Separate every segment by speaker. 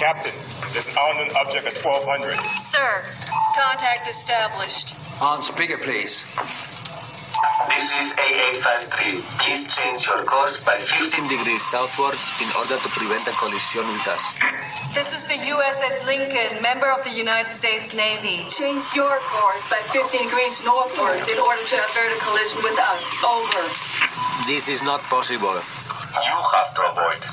Speaker 1: Captain, there's an unknown object at 1200.
Speaker 2: Sir, contact established.
Speaker 3: On speaker, please.
Speaker 4: This is AA53. Please change your course by 15 degrees southwards in order to prevent a collision with us.
Speaker 2: This is the USS Lincoln, member of the United States Navy. Change your course by 15 degrees northwards in order to avert a collision with us. Over.
Speaker 4: This is not possible. You have to avoid.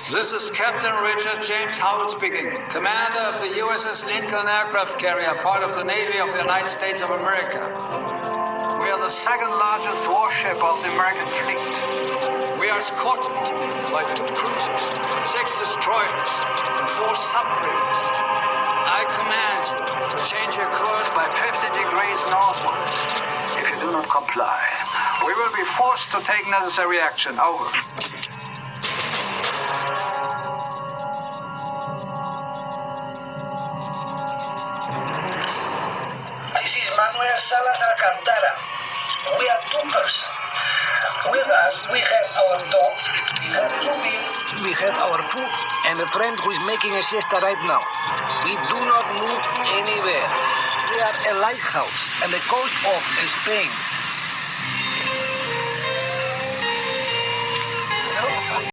Speaker 3: This is Captain Richard James Howard speaking, commander of the USS Lincoln aircraft carrier, part of the Navy of the United States of America. We are the second largest warship of the American fleet. We are escorted by 2 cruisers, 6 destroyers, and 4 submarines. I command you to change your course by 50 degrees northwards. If you do not comply, we will be forced to take necessary action. Over.
Speaker 5: Salas Alcantara. We are troopers. With us, we have our dog, we have 2 beers,
Speaker 6: we have our food, and a friend who is making a siesta right now. We do not move anywhere. We are a lighthouse on the coast of Spain.